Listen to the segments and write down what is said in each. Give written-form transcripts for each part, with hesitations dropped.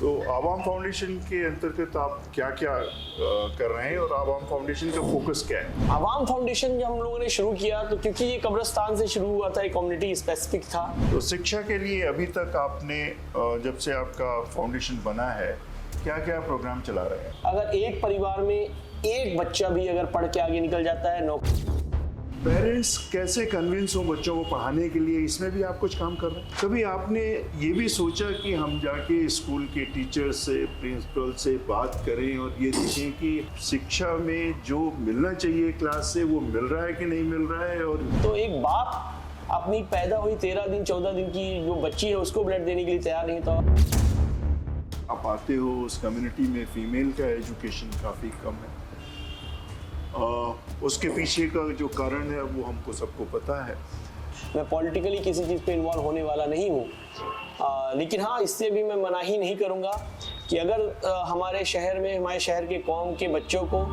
तो आवाम फाउंडेशन के अंतर्गत आप क्या क्या कर रहे हैं और आवाम फाउंडेशन का फोकस क्या है? आवाम फाउंडेशन जब हम लोगों ने शुरू किया तो क्योंकि ये कब्रिस्तान से शुरू हुआ था, एक कम्युनिटी स्पेसिफिक था। तो शिक्षा के लिए अभी तक आपने जब से आपका फाउंडेशन बना है क्या क्या प्रोग्राम चला रहे हैं? अगर एक परिवार में एक बच्चा भी अगर पढ़ के आगे निकल जाता है, पेरेंट्स कैसे कन्विंस हो बच्चों को पढ़ाने के लिए, इसमें भी आप कुछ काम कर रहे हैं? कभी आपने ये भी सोचा कि हम जाके स्कूल के टीचर से, प्रिंसिपल से बात करें और ये देखें कि शिक्षा में जो मिलना चाहिए क्लास से वो मिल रहा है कि नहीं मिल रहा है? और तो एक बाप अपनी पैदा हुई 13 दिन 14 दिन की जो बच्ची है उसको ब्लड देने के लिए तैयार नहीं था। आप आते हो उस कम्युनिटी में फीमेल का एजुकेशन काफ़ी कम है, उसके पीछे का जो कारण है वो हमको सबको पता है। मैं पॉलिटिकली किसी चीज़ पे इन्वॉल्व होने वाला नहीं हूँ, लेकिन हाँ, इससे भी मैं मना ही नहीं करूँगा कि अगर हमारे शहर में, हमारे शहर के कौम के बच्चों को।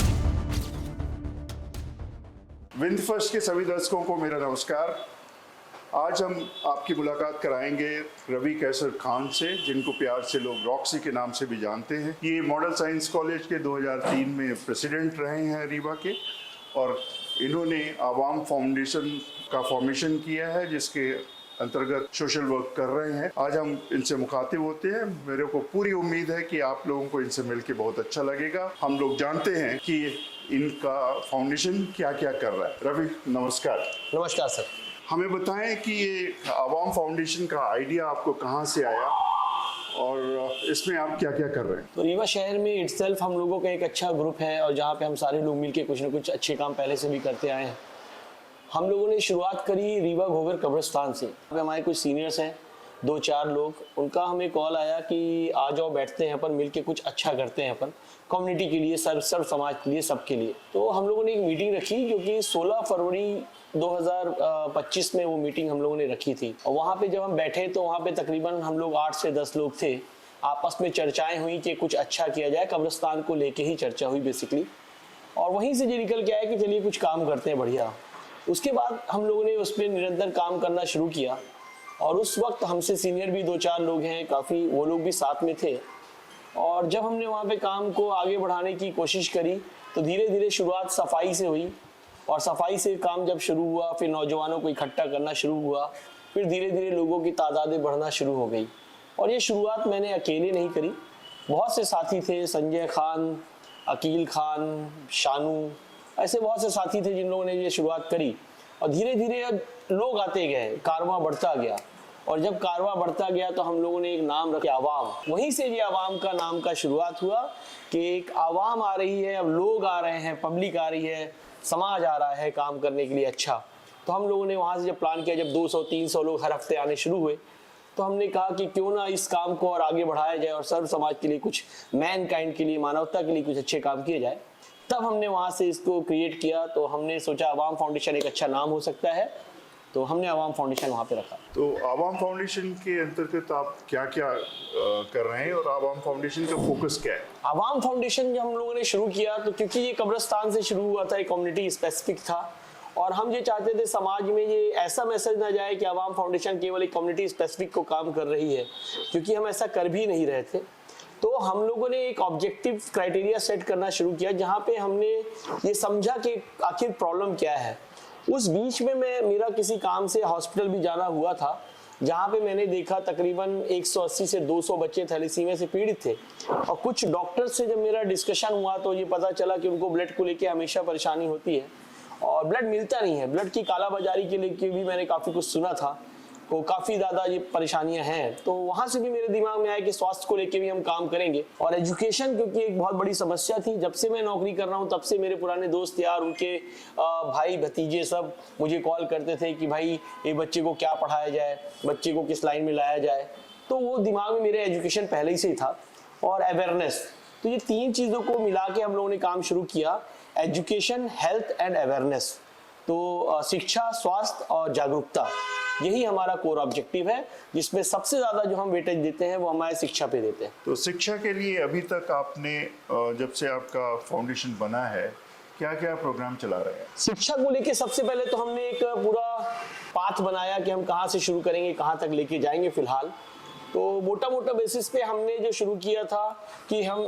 विंध्य फर्स्ट के सभी दर्शकों को मेरा नमस्कार। आज हम आपकी मुलाकात कराएंगे रवि कैसर खान से, जिनको प्यार से लोग रॉक्सी के नाम से भी जानते हैं। ये मॉडल साइंस कॉलेज के 2003 में प्रेसिडेंट रहे हैं रीवा के, और इन्होंने आवाम फाउंडेशन का फॉर्मेशन किया है जिसके अंतर्गत सोशल वर्क कर रहे हैं। आज हम इनसे मुखातिब होते हैं। मेरे को पूरी उम्मीद है कि आप लोगों को इनसे मिलकर बहुत अच्छा लगेगा। हम लोग जानते हैं कि इनका फाउंडेशन क्या क्या कर रहा है। रवि नमस्कार। नमस्कार सर। हमें बताएं कि ये आवाम फाउंडेशन का आइडिया आपको कहाँ से आया और इसमें आप क्या क्या कर रहे हैं? तो रीवा शहर में इटसेल्फ हम लोगों का एक अच्छा ग्रुप है और जहाँ पे हम सारे लोग मिलके कुछ ना कुछ अच्छे काम पहले से भी करते आए हैं। हम लोगों ने शुरुआत करी रीवा घोघर कब्रिस्तान से। हमारे कुछ सीनियर्स हैं, 2-4 लोग, उनका हमें कॉल आया कि आ जाओ बैठते हैं अपन मिलके कुछ अच्छा करते हैं अपन कम्युनिटी के लिए, सर्व समाज के लिए, सबके लिए। तो हम लोगों ने एक मीटिंग रखी जो कि 16 फरवरी 2025 में वो मीटिंग हम लोगों ने रखी थी। और वहाँ पे जब हम बैठे तो वहाँ पे तकरीबन हम लोग 8 से 10 लोग थे। आपस में चर्चाएं हुई कि कुछ अच्छा किया जाए, कब्रिस्तान को लेके ही चर्चा हुई बेसिकली। और वहीं से ये निकल के आया कि चलिए कुछ काम करते हैं बढ़िया। उसके बाद हम लोगों ने उस पर निरंतर काम करना शुरू किया और उस वक्त हमसे सीनियर भी 2-4 लोग हैं काफ़ी, वो लोग भी साथ में थे। और जब हमने वहाँ पे काम को आगे बढ़ाने की कोशिश करी तो धीरे धीरे शुरुआत सफाई से हुई, और सफाई से काम जब शुरू हुआ फिर नौजवानों को इकट्ठा करना शुरू हुआ, फिर धीरे धीरे लोगों की तादादें बढ़ना शुरू हो गई। और ये शुरुआत मैंने अकेले नहीं करी, बहुत से साथी थे, संजय खान, अकील खान, शानू, ऐसे बहुत से साथी थे जिन लोगों ने ये शुरुआत करी। और धीरे धीरे अब लोग आते गए, कारवां बढ़ता गया, और जब कारवां बढ़ता गया तो हम लोगों ने एक नाम रखा आवाम। वहीं से ये आवाम का नाम का शुरुआत हुआ कि एक आवाम आ रही है, अब लोग आ रहे हैं, पब्लिक आ रही है, समाज आ रहा है काम करने के लिए अच्छा। तो हम लोगों ने वहाँ से जब प्लान किया, जब 200-300 लोग हर हफ्ते आने शुरू हुए, तो हमने कहा कि क्यों ना इस काम को और आगे बढ़ाया जाए और सर्व समाज के लिए, कुछ मैनकाइंड के लिए, मानवता के लिए कुछ अच्छे काम किए जाए। तब हमने वहाँ से इसको क्रिएट किया। तो हमने सोचा आवाम फाउंडेशन एक अच्छा नाम हो सकता है, तो हमने आवाम फाउंडेशन वहाँ पे रखा। तो आवाम फाउंडेशन के अंतर्गत आप क्या क्या कर रहे हैं और आवाम फाउंडेशन का फोकस क्या है? आवाम फाउंडेशन जब हम लोगों ने शुरू किया तो क्योंकि ये कब्रिस्तान से शुरू हुआ था, एक कम्युनिटी स्पेसिफिक था, और हम ये चाहते थे समाज में ये ऐसा मैसेज ना जाए कि आवाम फाउंडेशन केवल एक कम्युनिटी स्पेसिफिक को काम कर रही है, क्योंकि हम ऐसा कर भी नहीं रहे थे। तो हम लोगों ने एक ऑब्जेक्टिव क्राइटेरिया सेट करना शुरू किया जहाँ पे हमने ये समझा कि आखिर प्रॉब्लम क्या है। उस बीच में मेरा किसी काम से हॉस्पिटल भी जाना हुआ था, जहाँ पे मैंने देखा तकरीबन 180 से 200 बच्चे थैलेसीमिया से पीड़ित थे। और कुछ डॉक्टर से जब मेरा डिस्कशन हुआ तो ये पता चला कि उनको ब्लड को लेके हमेशा परेशानी होती है और ब्लड मिलता नहीं है। ब्लड की कालाबाजारी के लेके भी मैंने काफ़ी कुछ सुना था, तो काफ़ी ज़्यादा ये परेशानियां हैं। तो वहाँ से भी मेरे दिमाग में आया कि स्वास्थ्य को लेके भी हम काम करेंगे। और एजुकेशन क्योंकि एक बहुत बड़ी समस्या थी, जब से मैं नौकरी कर रहा हूँ तब से मेरे पुराने दोस्त यार, उनके भाई भतीजे सब मुझे कॉल करते थे कि भाई ये बच्चे को क्या पढ़ाया जाए, बच्चे को किस लाइन में लाया जाए। तो वो दिमाग में मेरे एजुकेशन पहले ही से ही था, और अवेयरनेस। तो ये 3 चीज़ों को मिला के हम लोगों ने काम शुरू किया, एजुकेशन, हेल्थ एंड अवेयरनेस। तो शिक्षा, स्वास्थ्य और जागरूकता, यही हमारा कोर ऑब्जेक्टिव है, जिसमें सबसे ज्यादा जो हम वेटेज देते हैं वो हमारे शिक्षा पे देते हैं। तो शिक्षा के लिए अभी तक आपने जब से आपका फाउंडेशन बना है क्या क्या प्रोग्राम चला रहे हैं? शिक्षा को लेके सबसे पहले तो हमने एक पूरा पाथ बनाया कि हम कहाँ से शुरू करेंगे, कहाँ तक लेके जाएंगे फिलहाल। तो मोटा मोटा बेसिस पे हमने जो शुरू किया था कि हम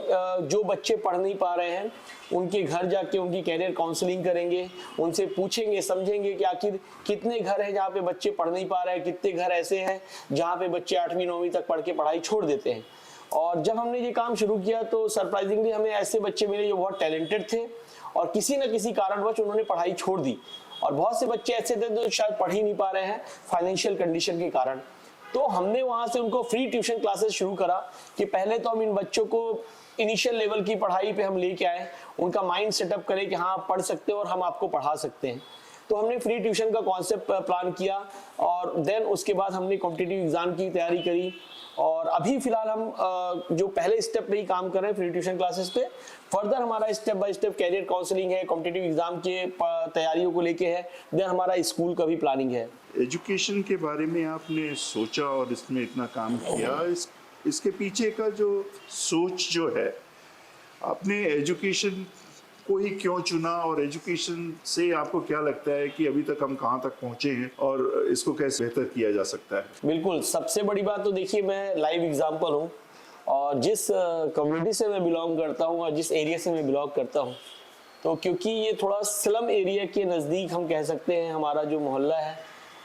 जो बच्चे पढ़ नहीं पा रहे हैं उनके घर जाके उनकी कैरियर काउंसलिंग करेंगे, उनसे पूछेंगे, समझेंगे कि आखिर कितने घर हैं जहाँ पे बच्चे पढ़ नहीं पा रहे हैं, कितने घर ऐसे हैं जहाँ पे बच्चे 8वीं 9वीं तक पढ़ के पढ़ाई छोड़ देते हैं। और जब हमने ये काम शुरू किया तो सरप्राइजिंगली हमें ऐसे बच्चे मिले जो बहुत टैलेंटेड थे और किसी न किसी कारणवश उन्होंने पढ़ाई छोड़ दी, और बहुत से बच्चे ऐसे थे जो शायद पढ़ ही नहीं पा रहे हैं फाइनेंशियल कंडीशन के कारण। तो हमने वहां से उनको फ्री ट्यूशन क्लासेस शुरू करा कि पहले तो हम इन बच्चों को इनिशियल लेवल की पढ़ाई पे हम लेके आए, उनका माइंड सेटअप करें कि हाँ आप पढ़ सकते हो और हम आपको पढ़ा सकते हैं। तो हमने फ्री ट्यूशन का कॉन्सेप्ट प्लान किया और देन उसके बाद हमने कॉम्पिटिटिव एग्जाम की तैयारी करी। और अभी फिलहाल हम जो पहले स्टेप पे ही काम कर रहे हैं फ्री ट्यूशन क्लासेस पे, फर्दर हमारा step by step career counselling है, कॉम्पिटिटिव एग्जाम के तैयारियों को लेके है, देन हमारा स्कूल का भी प्लानिंग है। एजुकेशन के बारे में आपने सोचा और इसमें इतना काम किया, इसके पीछे का जो सोच जो है, आपने एजुकेशन को ही क्यों चुना और एजुकेशन से आपको क्या लगता है कि अभी तक हम कहाँ तक पहुँचे हैं और इसको कैसे बेहतर किया जा सकता है? बिल्कुल, सबसे बड़ी बात तो देखिए मैं लाइव एग्जाम्पल हूँ और जिस कम्युनिटी से मैं बिलोंग करता हूँ और जिस एरिया से मैं बिलोंग करता हूँ, तो क्योंकि ये थोड़ा स्लम एरिया के नज़दीक हम कह सकते हैं हमारा जो मोहल्ला है,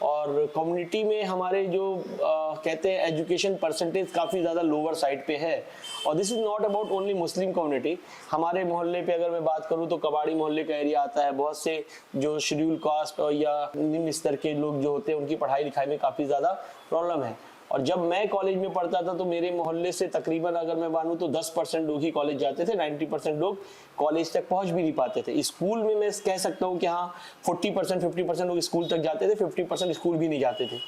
और कम्युनिटी में हमारे जो कहते हैं एजुकेशन परसेंटेज काफ़ी ज़्यादा लोअर साइड पे है। और this is not about only Muslim community. हमारे मोहल्ले पे अगर मैं बात करूँ तो कबाड़ी मोहल्ले का एरिया आता है, बहुत से जो शेड्यूल कास्ट और या निम्न स्तर के लोग जो होते हैं उनकी पढ़ाई लिखाई में काफ़ी ज़्यादा प्रॉब्लम है। और जब मैं कॉलेज में पढ़ता था तो मेरे मोहल्ले से तकरीबन अगर मैं मानूं तो 10% लोग ही कॉलेज जाते थे, 90% लोग कॉलेज तक पहुंच भी नहीं पाते थे। स्कूल में मैं कह सकता हूं कि हाँ 40% 50% लोग स्कूल तक जाते थे, 50% स्कूल भी नहीं जाते थे।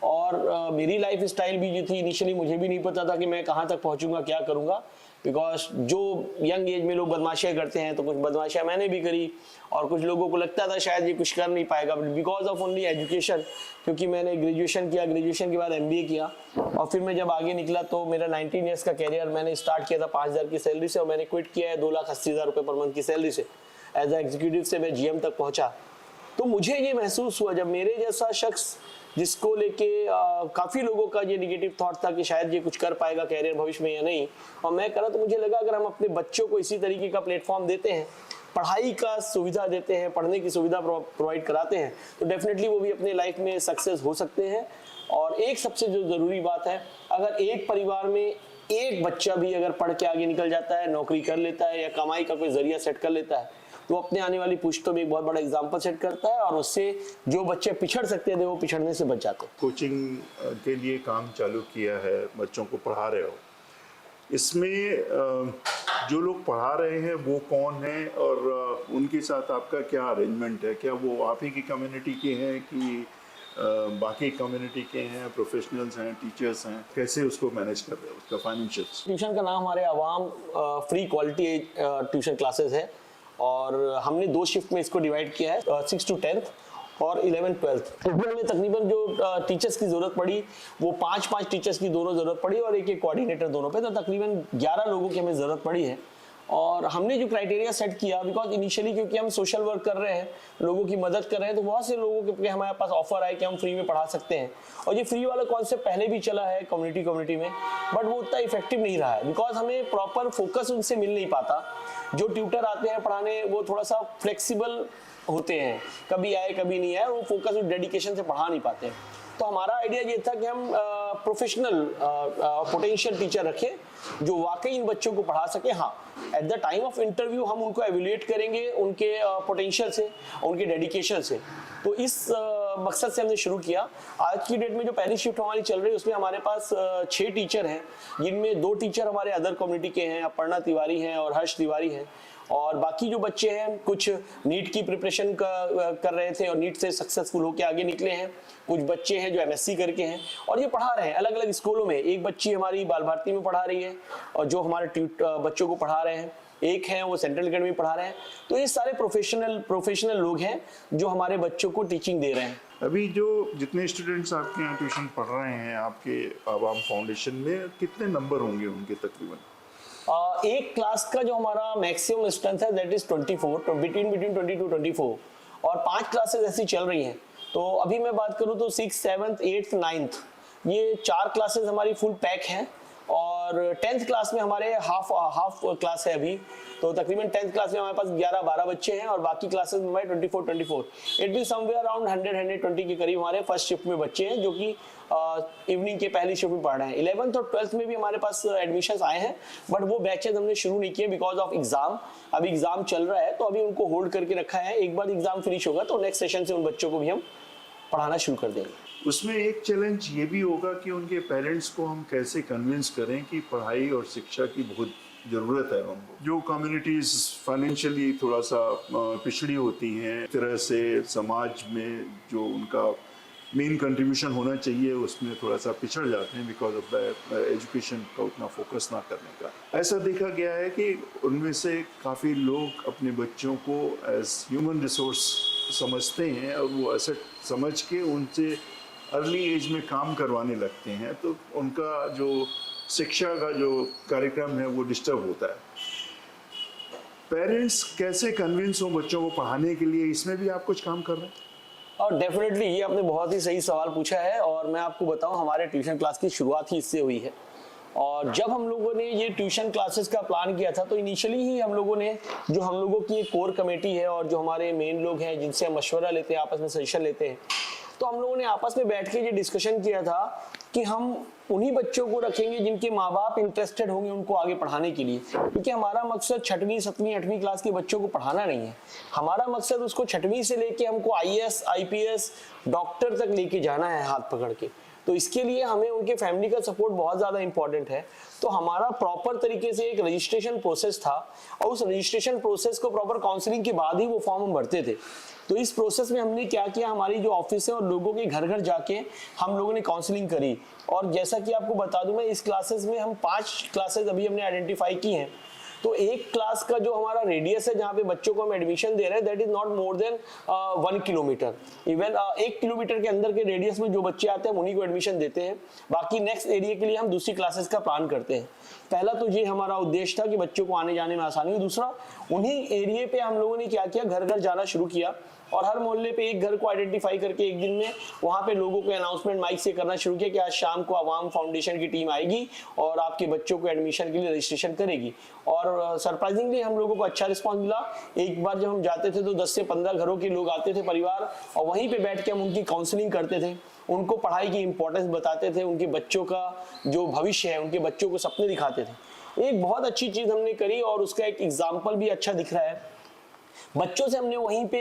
और मेरी लाइफ स्टाइल भी जो थी इनिशियली मुझे भी नहीं पता था कि मैं कहाँ तक पहुँचूंगा, क्या करूँगा, बिकॉज जो यंग एज में लोग बदमाशियाँ करते हैं तो कुछ बदमाशियाँ मैंने भी करी और कुछ लोगों को लगता था शायद ये कुछ कर नहीं पाएगा, but because of only education, क्योंकि मैंने ग्रेजुएशन किया, ग्रेजुएशन के बाद MBA किया और फिर मैं जब आगे निकला तो मेरा 19 ईयर्स का कैरियर मैंने स्टार्ट किया था 5,000 की सैलरी से और मैंने क्विट किया है 2,80,000 रुपये पर मंथ की सैलरी से। एज ए एग्जीक्यूटिव से मैं GM तक पहुँचा। तो मुझे ये महसूस हुआ जब मेरे जैसा शख्स जिसको लेके काफ़ी लोगों का ये निगेटिव थॉट था कि शायद ये कुछ कर पाएगा कैरियर भविष्य में या नहीं, और मैं करा, तो मुझे लगा अगर हम अपने बच्चों को इसी तरीके का प्लेटफॉर्म देते हैं, पढ़ाई का सुविधा देते हैं, पढ़ने की सुविधा प्रोवाइड कराते हैं, तो डेफिनेटली वो भी अपने लाइफ में सक्सेस हो सकते हैं। और एक सबसे जो ज़रूरी बात है, अगर एक परिवार में एक बच्चा भी अगर पढ़ के आगे निकल जाता है, नौकरी कर लेता है या कमाई का कोई जरिया सेट कर लेता है, तो अपने आने वाली पुश्तों में एक बहुत बड़ा एग्जाम्पल सेट करता है और उससे जो बच्चे पिछड़ सकते थे वो पिछड़ने से बच जाते हैं। कोचिंग के लिए काम चालू किया है, बच्चों को पढ़ा रहे हो, इसमें जो लोग पढ़ा रहे हैं वो कौन है और उनके साथ आपका क्या अरेंजमेंट है? क्या वो आप ही की कम्युनिटी के हैं कि बाकी कम्युनिटी के हैं, प्रोफेशनल्स हैं, टीचर्स हैं? कैसे उसको मैनेज कर रहे हो, उसका फाइनेंशियल्स? ट्यूशन का नाम हमारे आवाम फ्री क्वालिटी ट्यूशन क्लासेस है और हमने 2 शिफ्ट में इसको डिवाइड किया है, 6 to 10th और 11th 12th। इसमें हमें तकरीबन जो टीचर्स की ज़रूरत पड़ी वो 5 टीचर्स की दोनों ज़रूरत पड़ी और एक कोऑर्डिनेटर दोनों पे, तो तकरीबन 11 लोगों की हमें ज़रूरत पड़ी है। और हमने जो क्राइटेरिया सेट किया, बिकॉज इनिशियली क्योंकि हम सोशल वर्क कर रहे हैं, लोगों की मदद कर रहे हैं, तो बहुत से लोगों के हमारे पास ऑफर आए कि हम फ्री में पढ़ा सकते हैं। और ये फ्री वाला कॉन्सेप्ट पहले भी चला है कम्युनिटी में, बट वो उतना इफेक्टिव नहीं रहा है, बिकॉज हमें प्रॉपर फोकस उनसे मिल नहीं पाता। जो ट्यूटर आते हैं पढ़ाने वो थोड़ा सा फ्लेक्सिबल होते हैं, कभी आए कभी नहीं आए, वो फोकस और डेडिकेशन से पढ़ा नहीं पाते। तो हमारा आइडिया ये था कि हम प्रोफेशनल पोटेंशियल टीचर रखें जो वाकई इन बच्चों को पढ़ा सके। हाँ, at the time of interview हम उनको एवेल्युएट करेंगे उनके पोटेंशियल से, उनके डेडिकेशन से। तो इस मकसद से हमने शुरू किया। आज की डेट में जो पहली शिफ्ट हमारी चल रही है उसमें हमारे पास 6 टीचर हैं, जिनमें 2 टीचर हमारे अदर कम्युनिटी के हैं, अपर्णा तिवारी हैं और हर्ष तिवारी हैं। और बाकी जो बच्चे हैं कुछ नीट की प्रिपरेशन कर रहे थे और नीट से सक्सेसफुल होकर आगे निकले हैं, कुछ बच्चे हैं जो MSc करके हैं और ये पढ़ा रहे हैं अलग अलग स्कूलों में। एक बच्ची हमारी बाल भारती में पढ़ा रही है और जो हमारे बच्चों को पढ़ा रहे हैं, एक है वो सेंट्रल अकेडमी में पढ़ा रहे हैं। तो ये सारे प्रोफेशनल लोग हैं जो हमारे बच्चों को टीचिंग दे रहे हैं। अभी जो जितने स्टूडेंट्स आपके यहाँ ट्यूशन पढ़ रहे हैं आपके आवाम फाउंडेशन में, कितने नंबर होंगे उनके तकरीबन? एक क्लास का जो हमारा मैक्सिमम स्ट्रेंथ है दैट इज 24, बिटवीन 20 to 24, और 5 क्लासेस ऐसी चल रही हैं। तो अभी मैं बात करूं तो 6th 7th 8th 9th ये 4 क्लासेस हमारी फुल पैक हैं और 10th क्लास में हमारे हाफ क्लास है अभी, तो तकरीबन 10th क्लास में हमारे पास 11-12 बच्चे हैं और बाकी क्लासेस में हमारे 24 इट बी समवेयर अराउंड 100-120 के करीब हमारे फर्स्ट शिफ्ट में बच्चे हैं जो कि इवनिंग के पहली शिफ्ट में पढ़ रहे हैं। 11th और 12th में भी हमारे पास एडमिशन्स आए हैं, बट वो बैचेज हमने शुरू नहीं किए बिकॉज ऑफ एग्जाम। अभी एग्जाम चल रहा है तो अभी उनको होल्ड करके रखा है। एक बार एग्जाम फिनिश होगा तो नेक्स्ट सेशन से उन बच्चों को भी हम पढ़ाना शुरू कर देंगे। उसमें एक चैलेंज ये भी होगा कि उनके पेरेंट्स को हम कैसे कन्विंस करें कि पढ़ाई और शिक्षा की बहुत ज़रूरत है उनको। जो कम्युनिटीज़ फाइनेंशियली थोड़ा सा पिछड़ी होती हैं, इस तरह से समाज में जो उनका मेन कंट्रीब्यूशन होना चाहिए उसमें थोड़ा सा पिछड़ जाते हैं बिकॉज ऑफ एजुकेशन का उतना फोकस ना करने का। ऐसा देखा गया है कि उनमें से काफ़ी लोग अपने बच्चों को एज ह्यूमन रिसोर्स समझते हैं और वो एसेट समझ के उनसे अर्ली एज में काम करवाने लगते हैं, तो उनका जो शिक्षा का जो कार्यक्रम है वो डिस्टर्ब होता है। पेरेंट्स कैसे कन्विंस हो बच्चों को पढ़ाने के लिए, इसमें भी आप कुछ काम कर रहे हैं? और डेफिनेटली ये आपने बहुत ही सही सवाल पूछा है और मैं आपको बताऊं हमारे ट्यूशन क्लास की शुरुआत ही इससे हुई है। और जब हम लोगों ने ये ट्यूशन क्लासेस का प्लान किया था तो इनिशियली ही हम लोगों ने, जो हम लोगों की एक कोर कमेटी है और जो हमारे मेन लोग हैं जिनसे हम मशवरा लेते हैं, आपस में सजेशन लेते हैं, तो हम लोगों ने आपस में बैठ के ये डिस्कशन किया था कि हम उन्हीं बच्चों को रखेंगे जिनके माँ बाप इंटरेस्टेड होंगे उनको आगे पढ़ाने के लिए, क्योंकि हमारा मकसद 6वीं 7वीं 8वीं क्लास के बच्चों को पढ़ाना नहीं है। हमारा मकसद उसको 6वीं से लेके हमको IAS IPS डॉक्टर तक लेके जाना है हाथ पकड़ के। तो इसके लिए हमें उनके फैमिली का सपोर्ट बहुत ज़्यादा इंपॉर्टेंट है। तो हमारा प्रॉपर तरीके से एक रजिस्ट्रेशन प्रोसेस था और उस रजिस्ट्रेशन प्रोसेस को प्रॉपर काउंसलिंग के बाद ही वो फॉर्म हम भरते थे। तो इस प्रोसेस में हमने क्या किया, हमारी जो ऑफिस है और लोगों के घर घर जाके हम लोगों ने काउंसलिंग करी। और जैसा कि आपको बता दूं मैं, इस क्लासेस में हम 5 क्लासेस अभी हमने आइडेंटिफाई की हैं। तो एक क्लास का जो हमारा रेडियस है जहाँ पे बच्चों को हम एडमिशन दे रहे हैं, that is not more than 1 kilometre. Even 1 kilometre के अंदर के रेडियस में जो बच्चे आते हैं उन्हीं को एडमिशन देते हैं। बाकी नेक्स्ट एरिया के लिए हम दूसरी क्लासेस का प्लान करते हैं। पहला तो ये हमारा उद्देश्य था कि बच्चों को आने जाने में आसानी हो। दूसरा, उन्हीं एरिया पे हम लोगों ने क्या किया, घर घर जाना शुरू किया और हर मोहल्ले पे एक घर को आइडेंटिफाई करके एक दिन में वहां पे लोगों को अनाउंसमेंट माइक से करना शुरू किया कि आज शाम को अवाम फाउंडेशन की टीम आएगी और आपके बच्चों को एडमिशन के लिए रजिस्ट्रेशन करेगी। और सरप्राइजिंगली हम लोगों को अच्छा रिस्पांस मिला। एक बार जब हम जाते थे तो 10 से 15 घरों के लोग आते थे, परिवार, और वहीं पे बैठ के हम उनकी काउंसलिंग करते थे, उनको पढ़ाई की इंपॉर्टेंस बताते थे, उनके बच्चों का जो भविष्य है, उनके बच्चों को सपने दिखाते थे। एक बहुत अच्छी चीज हमने करी और उसका एक एग्जाम्पल भी अच्छा दिख रहा है। बच्चों से हमने वहीं पे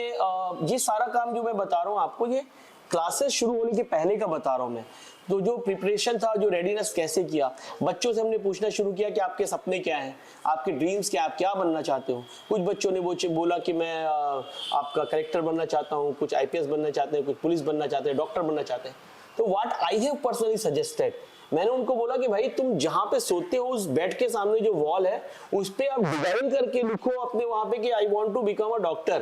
ये सारा काम जो मैं बता रहा हूँ आपको, ये क्लासेस शुरू होने के पहले का बता रहा हूँ मैं। तो जो प्रिपरेशन था, जो रेडीनेस कैसे किया, बच्चों से हमने पूछना शुरू किया कि आपके सपने क्या हैं, आपके ड्रीम्स क्या, आप क्या बनना चाहते हो। कुछ बच्चों ने बोला कि मैं आपका कलेक्टर बनना चाहता हूँ, कुछ IPS बनना चाहते हैं, कुछ पुलिस बनना चाहते हैं, डॉक्टर बनना चाहते हैं। तो what I have personally suggested, मैंने उनको बोला कि भाई तुम जहां पे सोते हो उस बेड के सामने जो वॉल है उस पे आप डिजाइन करके लिखो अपने वहां पे कि I want to become a doctor.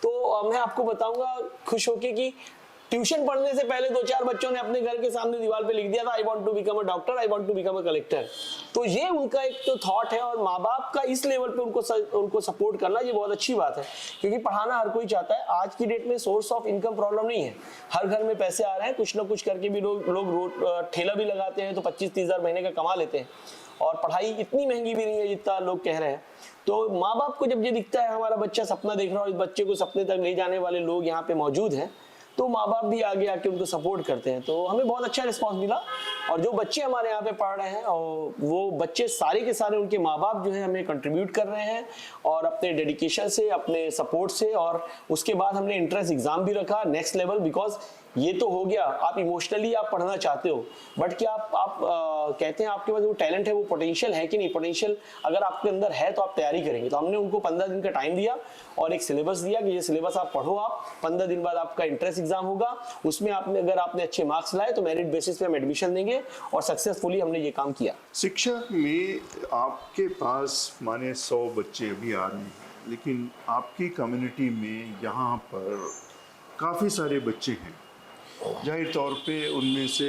तो मैं आपको बताऊंगा खुश होके कि ट्यूशन पढ़ने से पहले 2-4 बच्चों ने अपने घर के सामने दीवार पे लिख दिया था, I want to become a doctor, I want to become a collector. तो ये उनका एक तो थॉट है और माँ बाप का इस लेवल पे उनको सपोर्ट करना ये बहुत अच्छी बात है, क्योंकि पढ़ाना हर कोई चाहता है। आज की डेट में सोर्स ऑफ इनकम प्रॉब्लम नहीं है, हर घर में पैसे आ रहे हैं, कुछ ना कुछ करके भी लोग ठेला भी लगाते हैं तो 25-30 हज़ार महीने का कमा लेते हैं। और पढ़ाई इतनी महंगी भी नहीं है जितना लोग कह रहे हैं। तो माँ बाप को जब ये दिखता है हमारा बच्चा सपना देख रहा है और इस बच्चे को सपने तक ले जाने वाले लोग यहाँ पे मौजूद हैं, तो माँ बाप भी आगे आके उनको सपोर्ट करते हैं। तो हमें बहुत अच्छा रिस्पांस मिला और जो बच्चे हमारे यहाँ पे पढ़ रहे हैं और वो बच्चे सारे के सारे, उनके माँ बाप जो है हमें कंट्रीब्यूट कर रहे हैं और अपने डेडिकेशन से, अपने सपोर्ट से। और उसके बाद हमने एंट्रेंस एग्जाम भी रखा नेक्स्ट लेवल, बिकॉज ये तो हो गया, आप इमोशनली आप पढ़ना चाहते हो, बट क्या आप कहते हैं आपके पास वो टैलेंट है, वो पोटेंशियल है कि नहीं। पोटेंशियल अगर आपके अंदर है तो आप तैयारी करेंगे। तो हमने उनको 15 दिन का टाइम दिया और एक सिलेबस दिया कि ये सिलेबस आप पढ़ो, आप 15 दिन बाद आपका एंट्रेंस एग्जाम होगा, उसमें अगर आपने अच्छे मार्क्स लाए तो मेरिट बेसिस पे हम एडमिशन देंगे। और सक्सेसफुली हमने ये काम किया। शिक्षा में आपके पास माने 100 बच्चे अभी आ रहे हैं, लेकिन आपकी कम्युनिटी में यहाँ पर काफ़ी सारे बच्चे हैं। जाहिर तौर पे उनमें से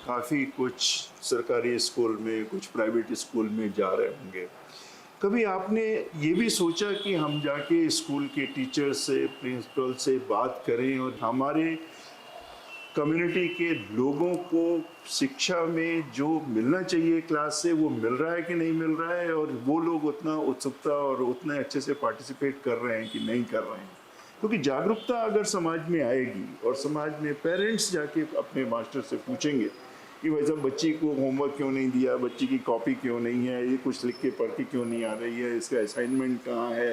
काफ़ी कुछ सरकारी स्कूल में, कुछ प्राइवेट स्कूल में जा रहे होंगे। कभी आपने ये भी सोचा कि हम जाके स्कूल के टीचर से, प्रिंसिपल से बात करें और हमारे कम्युनिटी के लोगों को शिक्षा में जो मिलना चाहिए क्लास से वो मिल रहा है कि नहीं मिल रहा है, और वो लोग उतना उत्सुकता और उतने अच्छे से पार्टिसिपेट कर रहे हैं कि नहीं कर रहे हैं। क्योंकि जागरूकता अगर समाज में आएगी और समाज में पेरेंट्स जाके अपने मास्टर से पूछेंगे कि भाई साहब बच्ची को होमवर्क क्यों नहीं दिया, बच्ची की कॉपी क्यों नहीं है, ये कुछ लिख के पढ़ के क्यों नहीं आ रही है, इसका असाइनमेंट कहाँ है,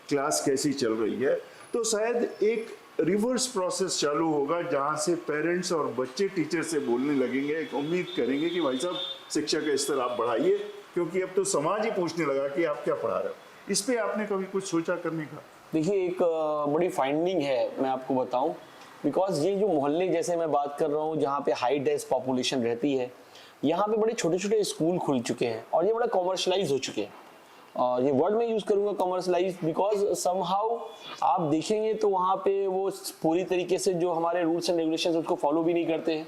क्लास कैसी चल रही है, तो शायद एक रिवर्स प्रोसेस चालू होगा जहाँ से पेरेंट्स और बच्चे टीचर से बोलने लगेंगे, एक उम्मीद करेंगे कि भाई साहब शिक्षा का स्तर आप बढ़ाइए, क्योंकि अब तो समाज ही पूछने लगा कि आप क्या पढ़ा रहे हो। इस पर आपने कभी कुछ सोचा करने का? देखिए, एक बड़ी फाइंडिंग है, मैं आपको बताऊं, बिकॉज ये जो मोहल्ले जैसे मैं बात कर रहा हूँ जहाँ पे हाई डेंस पॉपुलेशन रहती है, यहाँ पे बड़े छोटे छोटे स्कूल खुल चुके हैं और ये बड़ा कॉमर्शलाइज हो चुके हैं। ये वर्ड में यूज करूंगा कॉमर्शलाइज, बिकॉज समहाउ आप देखेंगे तो वहाँ पे वो पूरी तरीके से जो हमारे रूल्स एंड रेगुलेशंस उसको फॉलो भी नहीं करते हैं,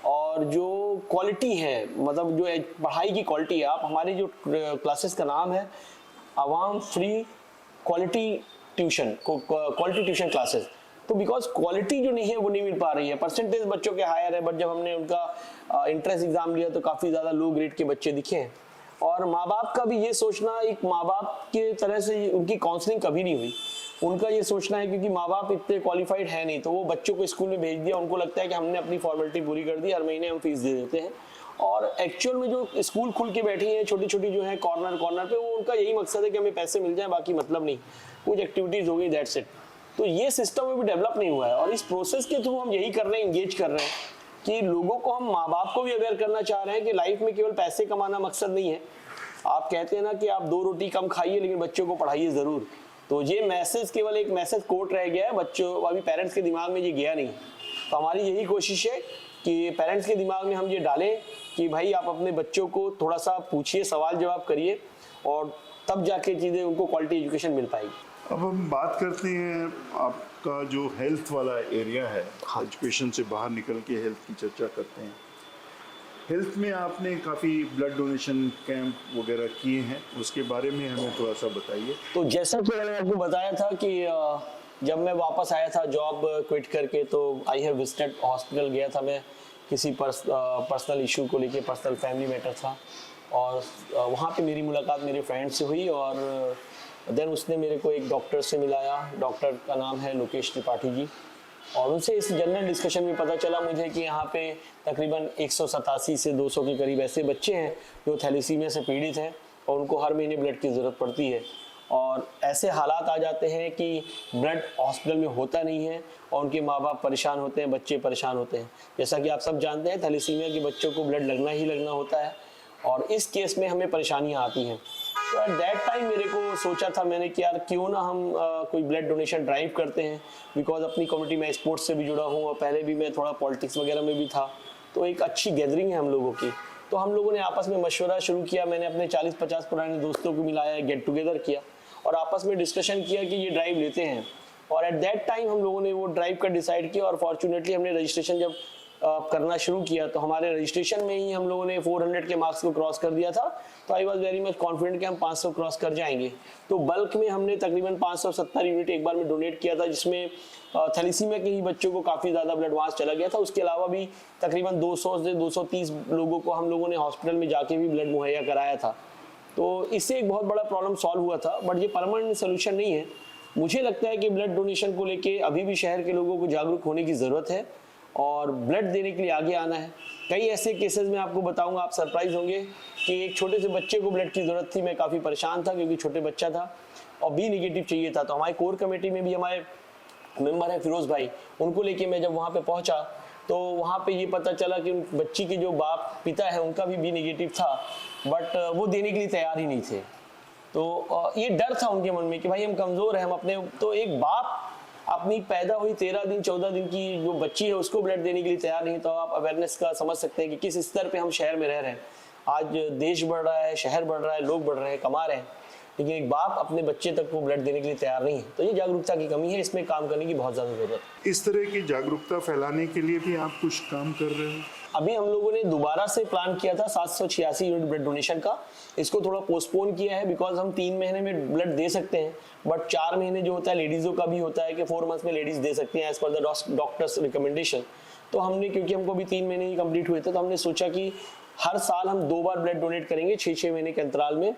और जो क्वालिटी है, मतलब जो पढ़ाई की क्वालिटी है, आप हमारी जो क्लासेस का नाम है आवाम फ्री क्वालिटी ट्यूशन क्लासेस, तो बिकॉज क्वालिटी जो नहीं है वो नहीं मिल पा रही है। परसेंटेज बच्चों के हायर है, बट जब हमने उनका इंट्रेंस एग्जाम लिया तो काफ़ी ज़्यादा लो ग्रेड के बच्चे दिखे हैं। और माँ बाप का भी ये सोचना, एक माँ बाप के तरह से उनकी काउंसलिंग कभी नहीं हुई। उनका ये सोचना है क्योंकि माँ बाप इतने क्वालिफाइड है नहीं, तो वो बच्चों को स्कूल में भेज दिया, उनको लगता है कि हमने अपनी फॉर्मेलिटी पूरी कर दी, हर महीने हम फीस दे देते हैं। और एक्चुअल में जो स्कूल खुल के बैठी हैं छोटी छोटी जो है कॉर्नर पे, वो उनका यही मकसद है कि हमें पैसे मिल जाए, बाकी मतलब नहीं, कुछ एक्टिविटीज हो गई, दैट्स इट। तो ये सिस्टम में भी डेवलप नहीं हुआ है, और इस प्रोसेस के थ्रू हम यही कर रहे हैं, इंगेज कर रहे हैं कि लोगों को, हम माँ बाप को भी अवेयर करना चाह रहे हैं कि लाइफ में केवल पैसे कमाना मकसद नहीं है। आप कहते हैं ना कि आप 2 रोटी कम खाइए लेकिन बच्चों को पढ़ाइए जरूर, तो ये मैसेज केवल एक मैसेज कोट रह गया है, बच्चों अभी पेरेंट्स के दिमाग में ये गया नहीं। तो हमारी यही कोशिश है कि पेरेंट्स के दिमाग में हम ये डालें कि भाई आप अपने बच्चों को थोड़ा सा पूछिए, सवाल जवाब करिए, और तब जाके चीज़ें उनको क्वालिटी एजुकेशन मिल पाएगी। अब हम बात करते हैं आपका जो हेल्थ वाला एरिया है, एजुकेशन से बाहर निकल के हेल्थ की चर्चा करते हैं। हेल्थ में आपने काफ़ी ब्लड डोनेशन कैंप वगैरह किए हैं, उसके बारे में हमें थोड़ा सा बताइए। तो जैसा कि मैंने आपको बताया था कि जब मैं वापस आया था जॉब क्विट करके, तो आई हैव विजिटेड हॉस्पिटल गया था मैं, किसी पर्सनल इशू को लेके, पर्सनल फैमिली मैटर था, और वहाँ पे मेरी मुलाकात मेरे फ्रेंड से हुई, और देन उसने मेरे को एक डॉक्टर से मिलाया। डॉक्टर का नाम है लोकेश त्रिपाठी जी, और उनसे इस जनरल डिस्कशन में पता चला मुझे कि यहाँ पे तकरीबन 187 से 200 के करीब ऐसे बच्चे हैं जो थैलेसीमिया से पीड़ित हैं, और उनको हर महीने ब्लड की ज़रूरत पड़ती है। और ऐसे हालात आ जाते हैं कि ब्लड हॉस्पिटल में होता नहीं है, और उनके माँ बाप परेशान होते हैं, बच्चे परेशान होते हैं। जैसा कि आप सब जानते हैं, थैलेसीमिया के बच्चों को ब्लड लगना ही लगना होता है, और इस केस में हमें परेशानियाँ आती हैं। तो एट दैट टाइम मेरे को सोचा था मैंने कि यार क्यों ना हम कोई ब्लड डोनेशन ड्राइव करते हैं, बिकॉज अपनी कम्युनिटी में स्पोर्ट्स से भी जुड़ा हूँ, और पहले भी मैं थोड़ा पॉलिटिक्स वगैरह में भी था, तो एक अच्छी गैदरिंग है हम लोगों की। तो हम लोगों ने आपस में मशवरा शुरू किया, मैंने अपने 40-50 पुराने दोस्तों को मिलाया, गेट टुगेदर किया, और आपस में डिस्कशन किया कि ये ड्राइव लेते हैं। और एट दैट टाइम हम लोगों ने वो ड्राइव का डिसाइड किया, और फॉर्चुनेटली हमने रजिस्ट्रेशन जब करना शुरू किया तो हमारे रजिस्ट्रेशन में ही हम लोगों ने 400 के मार्क्स को क्रॉस कर दिया था। तो I was very much confident कि हम 500 क्रॉस कर जाएंगे। तो बल्क में हमने तकरीबन 570 यूनिट एक बार में डोनेट किया था, जिसमें थैलेसीमिया के ही बच्चों को काफ़ी ज़्यादा ब्लड वांस चला गया था। उसके अलावा भी तकरीबन 200 से 230 लोगों को हम लोगों ने हॉस्पिटल में जाके भी ब्लड मुहैया कराया था। तो इससे एक बहुत बड़ा प्रॉब्लम सॉल्व हुआ था, बट ये परमानेंट सोल्यूशन नहीं है। मुझे लगता है कि ब्लड डोनेशन को लेके अभी भी शहर के लोगों को जागरूक होने की ज़रूरत है, और ब्लड देने के लिए आगे आना है। कई ऐसे केसेस में आपको बताऊंगा, आप सरप्राइज होंगे कि एक छोटे से बच्चे को ब्लड की ज़रूरत थी। मैं काफ़ी परेशान था क्योंकि छोटे बच्चा था और बी नेगेटिव चाहिए था। तो हमारे कोर कमेटी में भी हमारे मेंबर है फिरोज भाई, उनको लेके मैं जब वहाँ पे पहुँचा तो वहाँ पे ये पता चला कि उन बच्ची के जो पिता है उनका भी बी नेगेटिव था, बट वो देने के लिए तैयार ही नहीं थे। तो ये डर था उनके मन में कि भाई हम कमज़ोर हैं, हम अपने, तो एक बाप अपनी पैदा हुई 13 दिन 14 दिन की जो बच्ची है उसको ब्लड देने के लिए तैयार नहीं। तो आप अवेयरनेस का समझ सकते हैं कि किस स्तर पे हम शहर में रह रहे हैं। आज देश बढ़ रहा है, शहर बढ़ रहा है, लोग बढ़ रहे हैं, कमा रहे हैं, लेकिन एक बाप अपने बच्चे तक को ब्लड देने के लिए तैयार नहीं है। तो ये जागरूकता की कमी है, इसमें काम करने की बहुत ज़्यादा ज़रूरत है। इस तरह की जागरूकता फैलाने के लिए भी आप कुछ काम कर रहे हो? अभी हम लोगों ने दोबारा से प्लान किया था 786 यूनिट ब्लड डोनेशन का, इसको थोड़ा पोस्टपोन किया है बिकॉज हम 3 महीने में ब्लड दे सकते हैं, बट 4 महीने जो होता है लेडीज़ों का भी होता है कि 4 मंथ्स में लेडीज़ दे सकती हैं as per the doctors recommendation. तो हमने, क्योंकि हमको अभी 3 महीने ही कंप्लीट हुए थे, तो हमने सोचा कि हर साल हम 2 बार ब्लड डोनेट करेंगे 6-6 महीने के अंतराल में,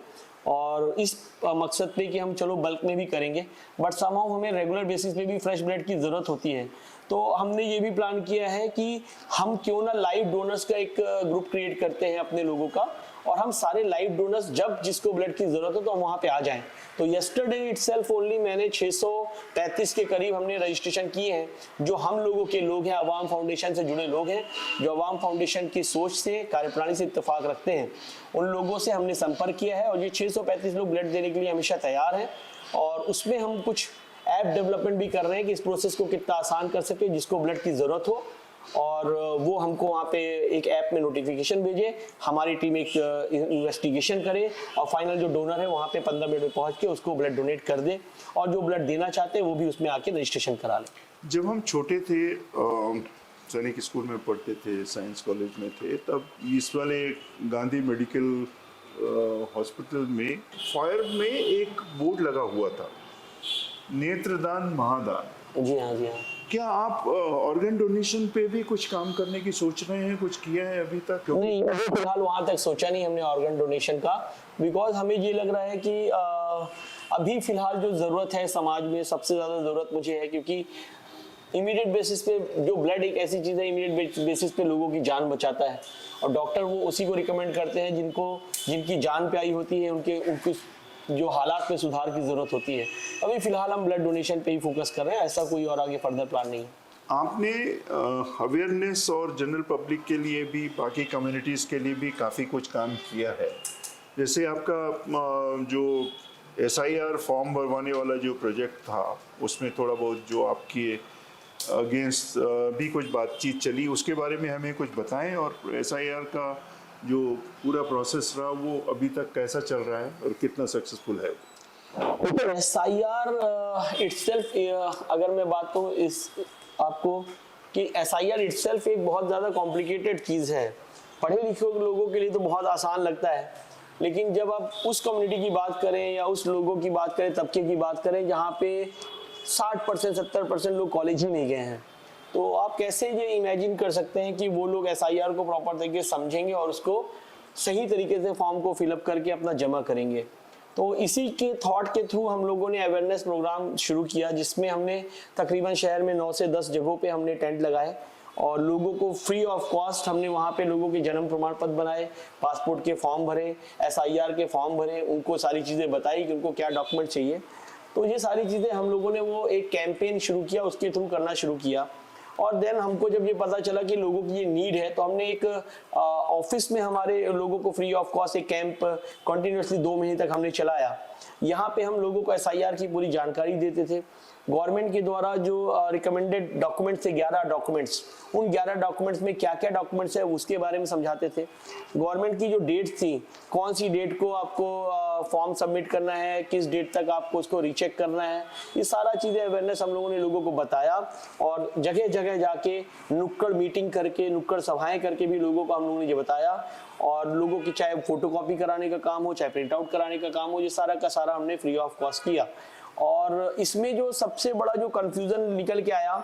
और इस मकसद पे कि हम चलो बल्क में भी करेंगे, बट समहाउ हमें रेगुलर बेसिस पे भी फ्रेश ब्लड की ज़रूरत होती है। तो हमने ये भी प्लान किया है कि हम क्यों ना लाइव डोनर्स का एक ग्रुप क्रिएट करते हैं अपने लोगों का, और हम सारे लाइव डोनर्स जब जिसको ब्लड की ज़रूरत हो तो हम वहाँ पे आ जाएं। तो यस्टरडे इटसेल्फ ओनली मैंने 635 के करीब हमने रजिस्ट्रेशन किए हैं, जो हम लोगों के लोग हैं, अवाम फाउंडेशन से जुड़े लोग हैं, जो अवाम फाउंडेशन की सोच से, कार्यप्रणाली से इत्तेफाक रखते हैं। उन लोगों से हमने संपर्क किया है और ये 635 लोग ब्लड देने के लिए हमेशा तैयार हैं। और उसमें हम कुछ ऐप डेवलपमेंट भी कर रहे हैं कि इस प्रोसेस को कितना आसान कर सके, जिसको ब्लड की ज़रूरत हो, और वो हमको वहाँ पे एक ऐप में नोटिफिकेशन भेजे, हमारी टीम एक इन्वेस्टिगेशन करे, और फाइनल जो डोनर है वहाँ पे 15 मिनट में पहुँच के उसको ब्लड डोनेट कर दे, और जो ब्लड देना चाहते हैं वो भी उसमें आके रजिस्ट्रेशन करा ले। जब हम छोटे थे, सैनिक स्कूल में पढ़ते थे, साइंस कॉलेज में थे, तब इस वाले गांधी मेडिकल हॉस्पिटल में फायर में एक बोर्ड लगा हुआ था, नेत्रदान महादान। जी हाँ, जी हाँ। क्या आप ऑर्गन डोनेशन पे भी कुछ काम करने की सोच रहे हैं? कुछ किया है अभी तक? नहीं, अभी फिलहाल वहाँ तक सोचा नहीं हमने ऑर्गन डोनेशन का, बिकॉज हमें ये लग रहा है कि अभी फिलहाल जो ज़रूरत है समाज में, सबसे ज़्यादा ज़रूरत मुझे है, क्योंकि इमीडिएट बेसिस पे जो ब्लड एक ऐसी चीज़ है, इमीडिएट बेसिस पे लोगों की जान बचाता है, और डॉक्टर वो उसी को रिकमेंड करते हैं जिनकी जान पे आई होती है, उनके जो हालात में सुधार की ज़रूरत होती है। अभी फिलहाल हम ब्लड डोनेशन पे ही फोकस कर रहे हैं, ऐसा कोई और आगे फर्दर प्लान नहीं है। आपने अवेयरनेस और जनरल पब्लिक के लिए भी, बाकी कम्युनिटीज़ के लिए भी काफ़ी कुछ काम किया है। जैसे आपका जो SIR फॉर्म भरवाने वाला जो प्रोजेक्ट था, उसमें थोड़ा बहुत जो आपकी अगेंस्ट भी कुछ बातचीत चली, उसके बारे में हमें कुछ बताएं, और SIR का जो पूरा प्रोसेस रहा वो अभी तक कैसा चल रहा है और कितना सक्सेसफुल है? SIR इटसेल्फ, अगर मैं बात करूँ आपको कि SIR इटसेल्फ एक बहुत ज़्यादा कॉम्प्लिकेटेड चीज़ है। पढ़े लिखे लोगों के लिए तो बहुत आसान लगता है, लेकिन जब आप उस कम्युनिटी की बात करें या उस लोगों की बात करें, तबके की बात करें जहाँ पे 60% 70% लोग कॉलेज ही नहीं गए हैं, तो आप कैसे ये इमेजिन कर सकते हैं कि वो लोग SIR को प्रॉपर तरीके से समझेंगे और उसको सही तरीके से फॉर्म को फिलअप करके अपना जमा करेंगे। तो इसी के थॉट के थ्रू हम लोगों ने अवेयरनेस प्रोग्राम शुरू किया, जिसमें हमने तकरीबन शहर में 9 से 10 जगहों पे हमने टेंट लगाए, और लोगों को फ्री ऑफ कॉस्ट हमने वहाँ पे लोगों के जन्म प्रमाण पत्र बनाए, पासपोर्ट के फॉर्म भरे, SIR के फॉर्म भरे, उनको सारी चीज़ें बताई कि उनको क्या डॉक्यूमेंट चाहिए। तो ये सारी चीज़ें हम लोगों ने वो एक कैंपेन शुरू किया, उसके थ्रू करना शुरू किया। और देन हमको जब ये पता चला कि लोगों की ये नीड है, तो हमने एक ऑफिस में हमारे लोगों को फ्री ऑफ कॉस्ट एक कैंप कंटिन्यूसली 2 महीने तक हमने चलाया। यहाँ पे हम लोगों को SIR की पूरी जानकारी देते थे। गवर्नमेंट के द्वारा जो रिकमेंडेड डॉक्यूमेंट्स थे 11 डॉक्यूमेंट्स, उन 11 डॉक्यूमेंट्स में क्या क्या डॉक्यूमेंट्स है उसके बारे में समझाते थे। गवर्नमेंट की जो डेट थी, कौन सी डेट को आपको फॉर्म सबमिट करना है, किस डेट तक आपको उसको रीचेक करना है, ये सारा चीज़ें अवेयरनेस हम लोगों ने लोगों को बताया। और जगह जगह जाके नुक्कड़ मीटिंग करके, नुक्कड़ सभाएं करके भी लोगों को हम लोगों ने ये बताया। और लोगों की चाहे फोटोकॉपी कराने का काम हो, चाहे प्रिंट आउट कराने का काम हो, ये सारा का सारा हमने फ्री ऑफ कॉस्ट किया। और इसमें जो सबसे बड़ा जो कंफ्यूजन निकल के आया,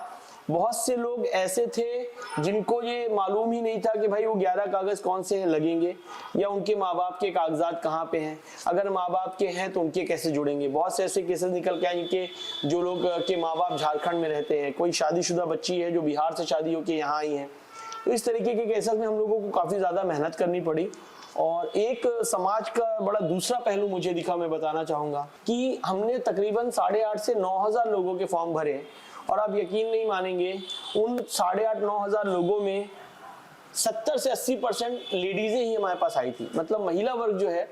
बहुत से लोग ऐसे थे जिनको ये मालूम ही नहीं था कि भाई वो 11 कागज कौन से लगेंगे, या उनके माँ बाप के कागजात कहाँ पे हैं, अगर माँ बाप के हैं तो उनके कैसे जुड़ेंगे। बहुत से ऐसे केसेस निकल के आए जिनके जो लोग के माँ बाप झारखंड में रहते हैं, कोई शादीशुदा बच्ची है जो बिहार से शादी होकर यहाँ आई है। तो इस तरीके के केसेस में हम लोगों को काफ़ी ज़्यादा मेहनत करनी पड़ी। और एक समाज का बड़ा दूसरा पहलू मुझे दिखा, मैं बताना चाहूँगा कि हमने तकरीबन 8,500 से 9,000 लोगों के फॉर्म भरे, और आप यकीन नहीं मानेंगे, उन 8,500-9,000 लोगों में 70 से 80% लेडीज़ें ही हमारे पास आई थी। मतलब महिला वर्ग जो है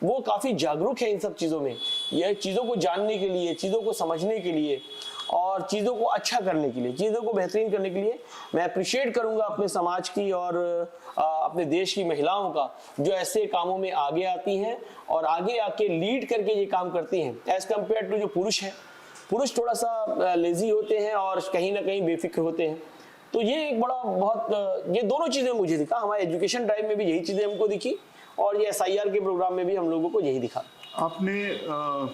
वो काफ़ी जागरूक है इन सब चीज़ों में, यह चीज़ों को जानने के लिए, चीज़ों को समझने के लिए, और चीज़ों को अच्छा करने के लिए, चीज़ों को बेहतरीन करने के लिए। मैं अप्रिशिएट करूंगा अपने समाज की और अपने देश की महिलाओं का, जो ऐसे कामों में आगे आती हैं और आगे आके लीड करके ये काम करती हैं, एज कम्पेयर टू जो पुरुष हैं। पुरुष थोड़ा सा लेजी होते हैं और कहीं ना कहीं बेफिक्र होते हैं। तो ये एक बड़ा बहुत ये दोनों चीज़ें मुझे दिखा, हमारे एजुकेशन ड्राइव में भी यही चीज़ें हमको दिखी, और ये SIR के प्रोग्राम में भी हम लोगों को यही दिखा। आपने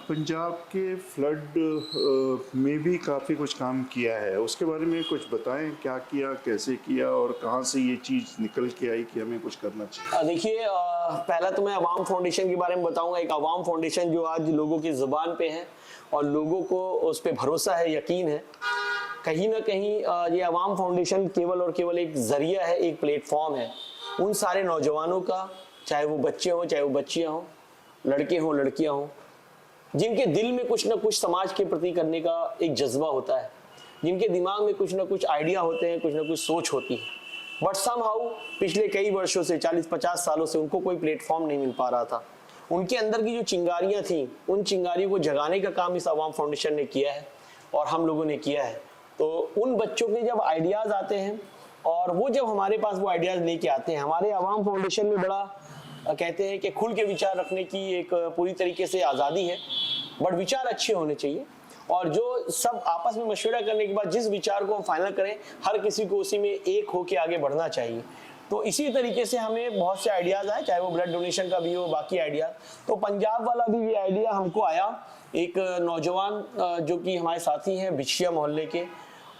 पंजाब के फ्लड में भी काफ़ी कुछ काम किया है, उसके बारे में कुछ बताएं, क्या किया, कैसे किया और कहाँ से ये चीज़ निकल के आई कि हमें कुछ करना चाहिए। देखिए, पहला तो मैं अवाम फाउंडेशन के बारे में बताऊंगा। एक अवाम फाउंडेशन जो आज लोगों की जुबान पे है और लोगों को उस पर भरोसा है, यकीन है। कहीं ना कहीं ये अवाम फाउंडेशन केवल और केवल एक जरिया है, एक प्लेटफॉर्म है उन सारे नौजवानों का, चाहे वो बच्चे हों चाहे वो बच्चियां हों, लड़के हों लड़कियां हों, जिनके दिल में कुछ ना कुछ समाज के प्रति करने का एक जज्बा होता है, जिनके दिमाग में कुछ ना कुछ आइडिया होते हैं, कुछ ना कुछ सोच होती है। बट समहाउ पिछले कई वर्षों से 40-50 सालों से उनको कोई प्लेटफॉर्म नहीं मिल पा रहा था। उनके अंदर की जो चिंगारियां थी, उन चिंगारियों को जगाने का काम इस अवाम फाउंडेशन ने किया है और हम लोगों ने किया है। तो उन बच्चों के जब आइडियाज आते हैं और वो जब हमारे पास वो आइडियाज लेके आते हैं, हमारे अवाम फाउंडेशन में बड़ा कहते हैं कि खुल के विचार रखने की एक पूरी तरीके से आज़ादी है, बट विचार अच्छे होने चाहिए और जो सब आपस में मशवरा करने के बाद जिस विचार को हम फाइनल करें, हर किसी को उसी में एक होके आगे बढ़ना चाहिए। तो इसी तरीके से हमें बहुत से आइडियाज आए, चाहे वो ब्लड डोनेशन का भी हो, बाकी आइडिया। तो पंजाब वाला भी ये आइडिया हमको आया, एक नौजवान जो कि हमारे साथी हैं बिछिया मोहल्ले के,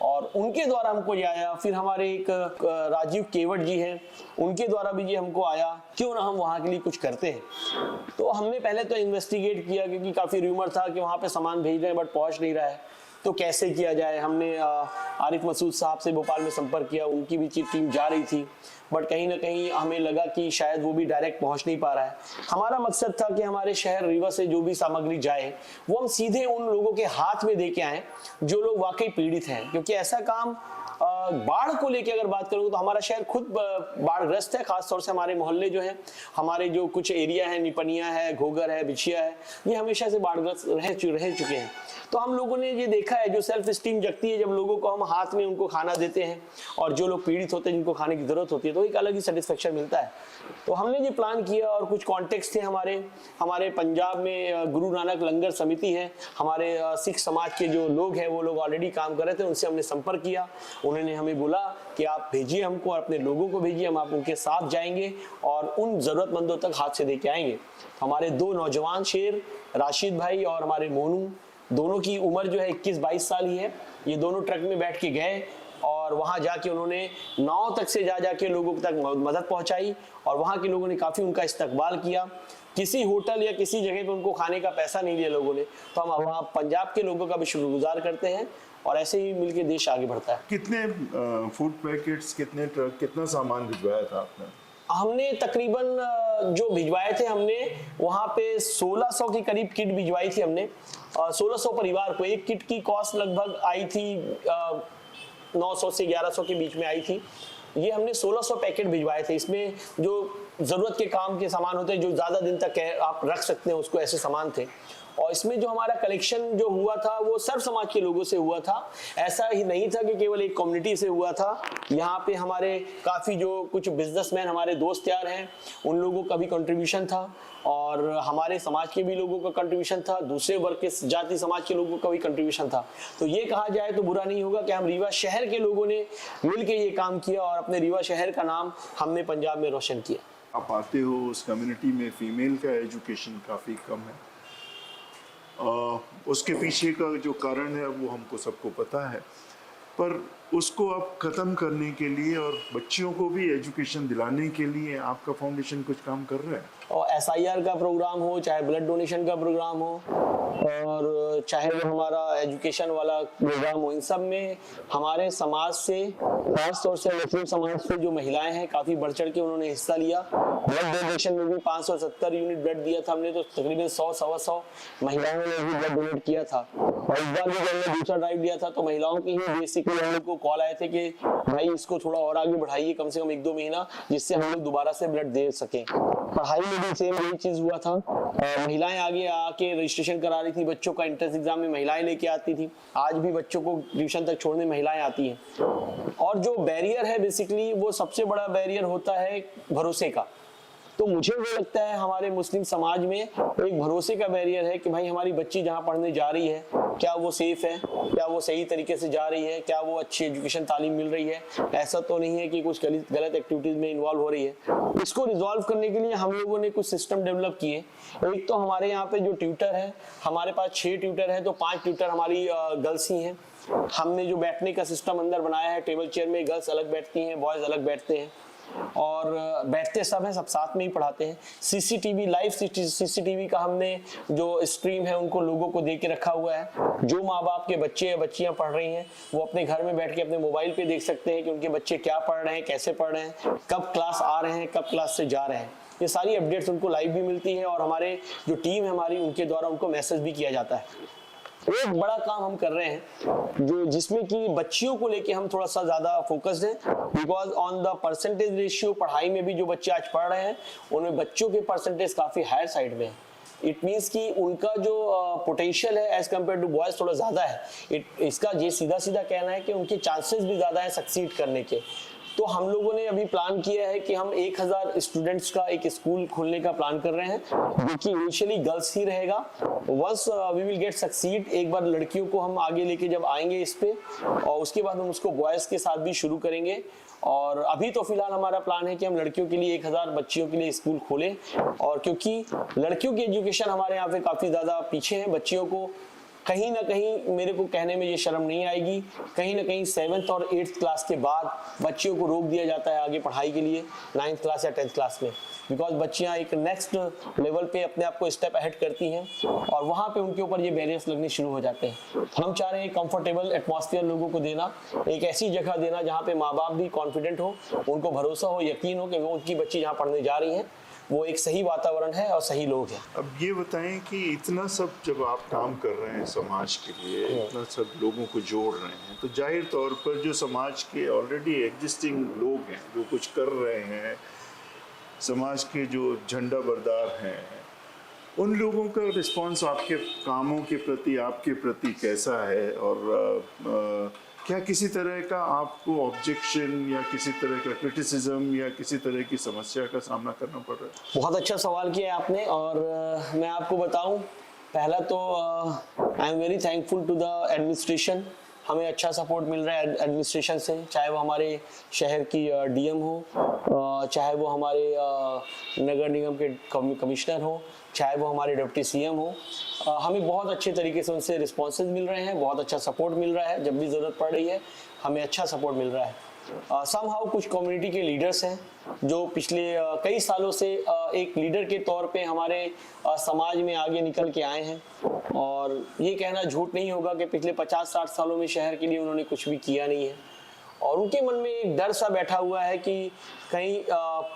और उनके द्वारा हमको ये आया। फिर हमारे एक राजीव केवट जी हैं, उनके द्वारा भी ये हमको आया, क्यों ना हम वहाँ के लिए कुछ करते हैं। तो हमने पहले तो इन्वेस्टिगेट किया, क्योंकि काफ़ी र्यूमर था कि वहाँ पे सामान भेज रहे हैं बट पहुँच नहीं रहा है, तो कैसे किया जाए। हमने आरिफ मसूद साहब से भोपाल में संपर्क किया, उनकी भी टीम जा रही थी, बट कहीं ना कहीं हमें लगा कि शायद वो भी डायरेक्ट पहुंच नहीं पा रहा है। हमारा मकसद था कि हमारे शहर रीवा से जो भी सामग्री जाए वो हम सीधे उन लोगों के हाथ में दे के आए जो लोग वाकई पीड़ित हैं, क्योंकि ऐसा काम बाढ़ को लेके अगर बात करूँ तो हमारा शहर खुद बाढ़ग्रस्त है। खासतौर से हमारे मोहल्ले जो हैं, हमारे जो कुछ एरिया है, निपनिया है, घोगर है, बिछिया है, ये हमेशा से बाढ़ग्रस्त रह चुके हैं। तो हम लोगों ने ये देखा है, जो सेल्फ स्टीम जगती है जब लोगों को हम हाथ में उनको खाना देते हैं और जो लोग पीड़ित होते हैं जिनको खाने की जरूरत होती है, तो एक अलग ही सेटिस्फेक्शन मिलता है। तो हमने ये प्लान किया और कुछ कॉन्टेक्स्ट थे हमारे पंजाब में गुरु नानक लंगर समिति है, हमारे सिख समाज के जो लोग हैं वो लोग ऑलरेडी काम कर रहे थे, उनसे हमने संपर्क किया। उन्होंने हमें बोला कि आप भेजिए हमको और अपने लोगों को भेजिए, हम आप उनके साथ जाएंगे और उन जरूरतमंदों तक हाथ से दे के आएंगे। हमारे दो नौजवान शेर, राशिद भाई और हमारे मोनू, दोनों की उम्र जो है 21-22 साल ही है। ये दोनों ट्रक में बैठ के गए और वहां जाके उन्होंने नाव तक से जा जाके लोगों तक मदद पहुंचाई और वहां के लोगों ने काफी उनका इस्तकबाल किया। किसी होटल या किसी जगह पे उनको खाने का पैसा नहीं दिया लोगों ने। तो हम वहाँ पंजाब के लोगों का भी शुक्रगुजार करते हैं और ऐसे ही मिलके देश आगे बढ़ता है। कितने फूड पैकेट्स, कितने ट्रक, कितना सामान भिजवाया था आपने? हमने तकरीबन जो भिजवाए थे, हमने वहाँ पे 1600 की करीब किट भिजवाई थी हमने। 1600 परिवार को। एक किट की कॉस्ट लगभग आई थी 900 से 1100 के बीच में आई थी। ये हमने 1600 पैकेट भिजवाए थे। इसमें जो जरूरत के काम के सामान होते हैं, जो ज्यादा दिन तक आप रख सकते हैं, उसको ऐसे सामान थे। और इसमें जो हमारा कलेक्शन जो हुआ था वो सर्व समाज के लोगों से हुआ था। ऐसा ही नहीं था कि केवल एक कम्युनिटी से हुआ था। यहाँ पे हमारे काफ़ी जो कुछ बिजनेसमैन हमारे दोस्त यार हैं, उन लोगों का भी कंट्रीब्यूशन था और हमारे समाज के भी लोगों का कंट्रीब्यूशन था, दूसरे वर्ग के जाति समाज के लोगों का भी कंट्रीब्यूशन था। तो ये कहा जाए तो बुरा नहीं होगा कि हम रीवा शहर के लोगों ने मिलकर ये काम किया और अपने रीवा शहर का नाम हमने पंजाब में रोशन किया। आप आते हो उस कम्युनिटी में, फीमेल का एजुकेशन काफ़ी कम है। उसके पीछे का जो कारण है वो हमको सबको पता है, पर उसको अब ख़त्म करने के लिए और बच्चियों को भी एजुकेशन दिलाने के लिए आपका फाउंडेशन कुछ काम कर रहा है। और SIR का प्रोग्राम हो, चाहे ब्लड डोनेशन का प्रोग्राम हो और चाहे वो हमारा एजुकेशन वाला प्रोग्राम हो, इन सब में हमारे समाज से, खास तौर से मुस्लिम समाज से जो महिलाएं हैं, काफ़ी बढ़ चढ़ के उन्होंने हिस्सा लिया। ब्लड डोनेशन में भी 570 यूनिट ब्लड दिया था हमने, तो तकरीबन 100-125 महिलाओं ने भी ब्लड डोनेट किया था। और इस बार भी जब हमने दूसरा ड्राइव दिया था तो महिलाओं की ही बेसिकली हम लोग को कॉल आए थे कि भाई इसको थोड़ा और आगे बढ़ाइए, कम से कम 1-2 महीना, जिससे हम लोग दोबारा से ब्लड दे सकें। पढ़ाई में भी सेम यही चीज हुआ था। महिलाएं आगे आके रजिस्ट्रेशन करा रही थी, बच्चों का एंट्रेंस एग्जाम में महिलाएं लेके आती थी। आज भी बच्चों को ट्यूशन तक छोड़ने महिलाएं आती हैं। और जो बैरियर है बेसिकली, वो सबसे बड़ा बैरियर होता है भरोसे का। तो मुझे वो लगता है हमारे मुस्लिम समाज में एक भरोसे का बैरियर है कि भाई हमारी बच्ची जहाँ पढ़ने जा रही है क्या वो सेफ है, क्या वो सही तरीके से जा रही है, क्या वो अच्छी एजुकेशन तालीम मिल रही है, ऐसा तो नहीं है कि कुछ गलत एक्टिविटीज में इन्वॉल्व हो रही है। इसको रिजॉल्व करने के लिए हम लोगों ने कुछ सिस्टम डेवलप किए। एक तो हमारे यहाँ पे जो ट्यूटर है, हमारे पास 6 ट्यूटर है, तो 5 ट्यूटर हमारी गर्ल्स ही हैं। हमने जो बैठने का सिस्टम अंदर बनाया है, टेबल चेयर में गर्ल्स अलग बैठती हैं, बॉयज अलग बैठते हैं और बैठते सब हैं, सब साथ में ही पढ़ाते हैं। सीसीटीवी, लाइव सीसीटीवी का हमने जो स्ट्रीम है उनको लोगों को दे के रखा हुआ है। जो माँ बाप के बच्चे या बच्चियां पढ़ रही हैं वो अपने घर में बैठ के अपने मोबाइल पे देख सकते हैं कि उनके बच्चे क्या पढ़ रहे हैं, कैसे पढ़ रहे हैं, कब क्लास आ रहे हैं, कब क्लास से जा रहे हैं। ये सारी अपडेट्स उनको लाइव भी मिलती है और हमारे जो टीम है हमारी, उनके द्वारा उनको मैसेज भी किया जाता है। एक बड़ा काम हम कर रहे हैं जो जिसमें कि बच्चियों को लेके हम थोड़ा सा ज्यादा फोकस्ड हैं, because on the percentage ratio पढ़ाई में भी जो बच्चे आज पढ़ रहे हैं उनमें बच्चों के परसेंटेज काफी हायर साइड में है। इट मीन्स कि उनका जो पोटेंशियल है एज कम्पेयर टू बॉयज थोड़ा ज्यादा है। इसका ये सीधा सीधा कहना है कि उनके चांसेस भी ज्यादा है सक्सीड करने के। तो हम लोगों ने अभी प्लान किया है कि हम 1000 स्टूडेंट्स का एक स्कूल खोलने का प्लान कर रहे हैं, जो कि इनिशियली गर्ल्स ही रहेगा। Once we will get succeed, एक बार लड़कियों को हम आगे लेके जब आएंगे इस पे, और उसके बाद हम उसको बॉयज के साथ भी शुरू करेंगे। और अभी तो फिलहाल हमारा प्लान है कि हम लड़कियों के लिए 1000 बच्चियों के लिए स्कूल खोलें, और क्योंकि लड़कियों की एजुकेशन हमारे यहाँ पे काफी ज्यादा पीछे है। बच्चियों को कहीं ना कहीं, मेरे को कहने में ये शर्म नहीं आएगी, कहीं ना कहीं 7th और 8th क्लास के बाद बच्चियों को रोक दिया जाता है आगे पढ़ाई के लिए 9th क्लास या 10th क्लास में, बिकॉज बच्चियां एक नेक्स्ट लेवल पे अपने आप को स्टेप अहेड करती हैं और वहां पे उनके ऊपर ये बैरियर्स लगने शुरू हो जाते हैं। हम चाह रहे हैं कंफर्टेबल एटमॉस्फेयर लोगों को देना, एक ऐसी जगह देना जहाँ पे माँ बाप भी कॉन्फिडेंट हो, उनको भरोसा हो, यकीन हो कि वो उनकी बच्ची जहाँ पढ़ने जा रही है वो एक सही वातावरण है और सही लोग हैं। अब ये बताएं कि इतना सब जब आप काम कर रहे हैं समाज के लिए, इतना सब लोगों को जोड़ रहे हैं, तो जाहिर तौर पर जो समाज के ऑलरेडी एग्जिस्टिंग लोग हैं, जो कुछ कर रहे हैं, समाज के जो झंडा बरदार हैं, उन लोगों का रिस्पांस आपके कामों के प्रति, आपके प्रति कैसा है? और क्या किसी तरह का आपको ऑब्जेक्शन या किसी तरह का क्रिटिसिज्म या किसी तरह की समस्या का सामना करना पड़ रहा है? बहुत अच्छा सवाल किया है आपने, और मैं आपको बताऊं, पहला तो I am very thankful to the administration. हमें अच्छा सपोर्ट मिल रहा है एडमिनिस्ट्रेशन से, चाहे वो हमारे शहर की डीएम हो, चाहे वो हमारे नगर निगम के कमिश्नर हो, चाहे वो हमारे डिप्टी सीएम हो। हमें बहुत अच्छे तरीके से उनसे रिस्पॉन्सेज मिल रहे हैं, बहुत अच्छा सपोर्ट मिल रहा है। जब भी ज़रूरत पड़ रही है हमें अच्छा सपोर्ट मिल रहा है। समहाउ कुछ कम्युनिटी के लीडर्स हैं जो पिछले कई सालों से एक लीडर के तौर पे हमारे समाज में आगे निकल के आए हैं, और ये कहना झूठ नहीं होगा कि पिछले 50-60 सालों में शहर के लिए उन्होंने कुछ भी किया नहीं है। और उनके मन में एक डर सा बैठा हुआ है कि कहीं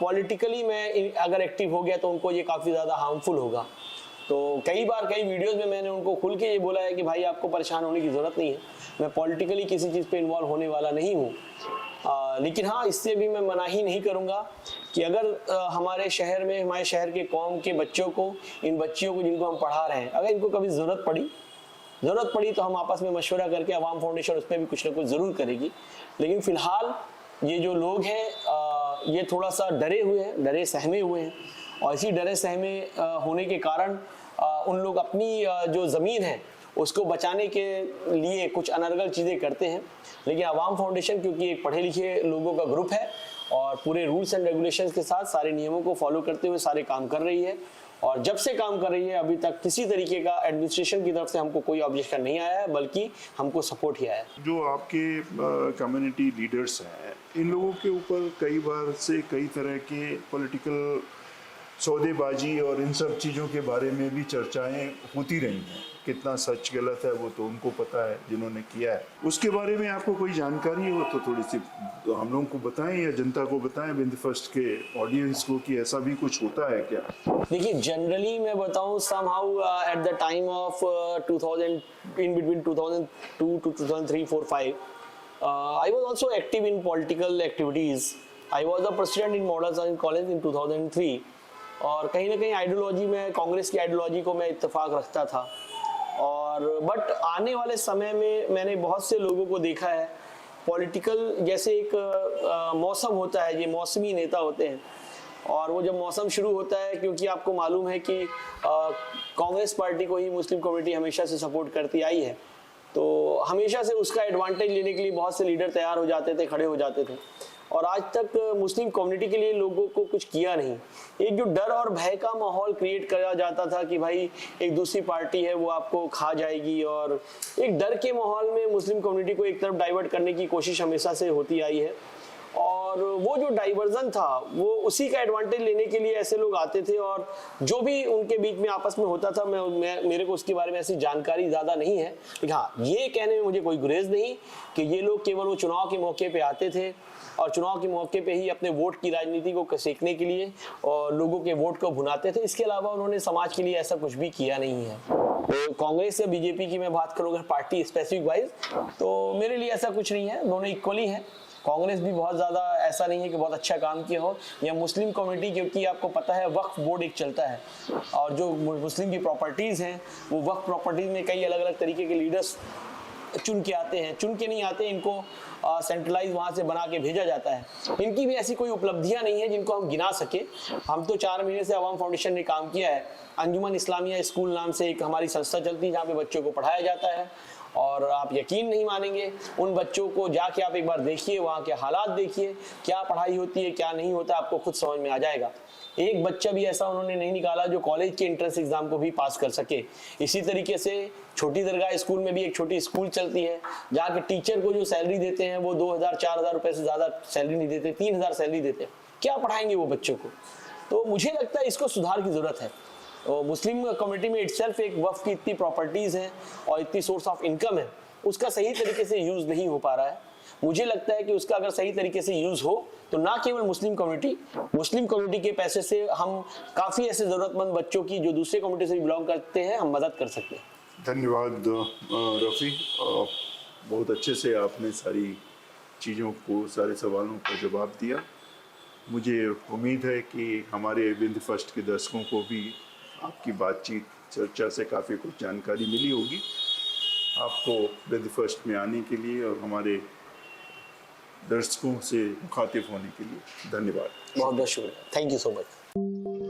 पॉलिटिकली मैं अगर एक्टिव हो गया तो उनको ये काफ़ी ज़्यादा हार्मफुल होगा। तो कई बार कई वीडियोस में मैंने उनको खुल के ये बोला है कि भाई आपको परेशान होने की ज़रूरत नहीं है, मैं पॉलिटिकली किसी चीज़ पे इन्वॉल्व होने वाला नहीं हूँ। लेकिन हाँ, इससे भी मैं मना ही नहीं करूँगा कि अगर हमारे शहर में, हमारे शहर के कौम के बच्चों को, इन बच्चियों को जिनको हम पढ़ा रहे हैं, अगर इनको कभी ज़रूरत पड़ी तो हम आपस में मशवरा करके अवाम फाउंडेशन उसमें भी कुछ ना कुछ ज़रूर करेगी। लेकिन फ़िलहाल ये जो लोग हैं ये थोड़ा सा डरे सहमे हुए हैं, और इसी डरे सहमे होने के कारण उन लोग अपनी जो ज़मीन है उसको बचाने के लिए कुछ अनर्गल चीज़ें करते हैं। लेकिन अवाम फाउंडेशन क्योंकि एक पढ़े लिखे लोगों का ग्रुप है और पूरे रूल्स एंड रेगुलेशंस के साथ सारे नियमों को फॉलो करते हुए सारे काम कर रही है, और जब से काम कर रही है अभी तक किसी तरीके का एडमिनिस्ट्रेशन की तरफ से हमको कोई ऑब्जेक्शन नहीं आया है, बल्कि हमको सपोर्ट ही आया है। जो आपके कम्युनिटी लीडर्स हैं, इन लोगों के ऊपर कई बार से कई तरह के पॉलिटिकल सौदेबाजी और इन सब चीज़ों के बारे में भी चर्चाएं होती रही हैं। कितना सच गलत है वो तो उनको पता है जिन्होंने किया है। उसके बारे में आपको कोई जानकारी हो तो थोड़ी सी हम लोगों को बताएं या जनता को बताएं, बिंद फर्स्ट के ऑडियंस को, कि ऐसा भी कुछ होता है क्या? देखिए, जनरली मैं बताऊं, somehow at the time of 2000, in between 2002 to 2003, 4, 5, I was also active in political activities. I was the president in Model Science College in 2003, और कहीं ना कहीं आइडियोलॉजी में, कांग्रेस की आइडियोलॉजी को मैं इत्तेफाक रखता था। और बट आने वाले समय में मैंने बहुत से लोगों को देखा है, पॉलिटिकल जैसे एक मौसम होता है, ये मौसमी नेता होते हैं, और वो जब मौसम शुरू होता है, क्योंकि आपको मालूम है कि कांग्रेस पार्टी को ही मुस्लिम कम्युनिटी हमेशा से सपोर्ट करती आई है, तो हमेशा से उसका एडवांटेज लेने के लिए बहुत से लीडर तैयार हो जाते थे, खड़े हो जाते थे। और आज तक मुस्लिम कम्युनिटी के लिए लोगों को कुछ किया नहीं। एक जो डर और भय का माहौल क्रिएट करा जाता था कि भाई एक दूसरी पार्टी है वो आपको खा जाएगी, और एक डर के माहौल में मुस्लिम कम्युनिटी को एक तरफ डाइवर्ट करने की कोशिश हमेशा से होती आई है। और वो जो डाइवर्जन था वो उसी का एडवांटेज लेने के लिए ऐसे लोग आते थे, और जो भी उनके बीच में आपस में होता था, मेरे को उसके बारे में ऐसी जानकारी ज़्यादा नहीं है, लेकिन हाँ ये कहने में मुझे कोई गुरेज नहीं कि ये लोग केवल वो चुनाव के मौके पे आते थे और चुनाव के मौके पे ही अपने वोट की राजनीति को कसेकने के लिए और लोगों के वोट को भुनाते थे। इसके अलावा उन्होंने समाज के लिए ऐसा कुछ भी किया नहीं है। तो कांग्रेस या बीजेपी की मैं बात करूँ अगर पार्टी स्पेसिफिक वाइज, तो मेरे लिए ऐसा कुछ नहीं है, दोनों इक्वली हैं। कांग्रेस भी बहुत ज़्यादा ऐसा नहीं है कि बहुत अच्छा काम किया हो, या मुस्लिम कम्युनिटी, क्योंकि आपको पता है वक्फ बोर्ड एक चलता है और जो मुस्लिम की प्रॉपर्टीज़ हैं वो वक्फ प्रॉपर्टीज़ में कई अलग अलग तरीके के लीडर्स चुन के आते हैं, चुन के नहीं आते, इनको सेंट्रलाइज वहाँ से बना के भेजा जाता है। इनकी भी ऐसी कोई उपलब्धियाँ नहीं है जिनको हम गिना सके। हम तो 4 महीने से अवाम फाउंडेशन ने काम किया है। अंजुमन इस्लामिया स्कूल नाम से एक हमारी संस्था चलती है जहाँ पे बच्चों को पढ़ाया जाता है, और आप यकीन नहीं मानेंगे, उन बच्चों को जाके आप एक बार देखिए, वहाँ के हालात देखिए, क्या पढ़ाई होती है क्या नहीं होता, आपको खुद समझ में आ जाएगा। एक बच्चा भी ऐसा उन्होंने नहीं निकाला जो कॉलेज के एंट्रेंस एग्जाम को भी पास कर सके। इसी तरीके से छोटी दरगाह स्कूल में भी एक छोटी स्कूल चलती है जहाँ के टीचर को जो सैलरी देते हैं वो 2000-4000 रुपए से ज़्यादा सैलरी नहीं देते, 3000 सैलरी देते हैं। क्या पढ़ाएंगे वो बच्चों को? तो मुझे लगता है इसको सुधार की ज़रूरत है। मुस्लिम कम्युनिटी में इटसेल्फ एक वक्फ की इतनी प्रॉपर्टीज़ हैं और इतनी सोर्स ऑफ इनकम है, उसका सही तरीके से यूज़ नहीं हो पा रहा है। मुझे लगता है कि उसका अगर सही तरीके से यूज़ हो तो ना केवल मुस्लिम कम्युनिटी के पैसे से हम काफ़ी ऐसे ज़रूरतमंद बच्चों की जो दूसरे कम्युनिटी से भी बिलोंग करते हैं हम मदद कर सकते हैं। धन्यवाद रफ़ी, बहुत अच्छे से आपने सारी चीज़ों को, सारे सवालों का जवाब दिया। मुझे उम्मीद है कि हमारे विंध्य फर्स्ट के दर्शकों को भी आपकी बातचीत चर्चा से काफ़ी कुछ जानकारी मिली होगी। आपको विंध्य फर्स्ट में आने के लिए और हमारे दर्शकों से मुखातिब होने के लिए धन्यवाद। बहुत बहुत शुक्रिया, थैंक यू सो मच।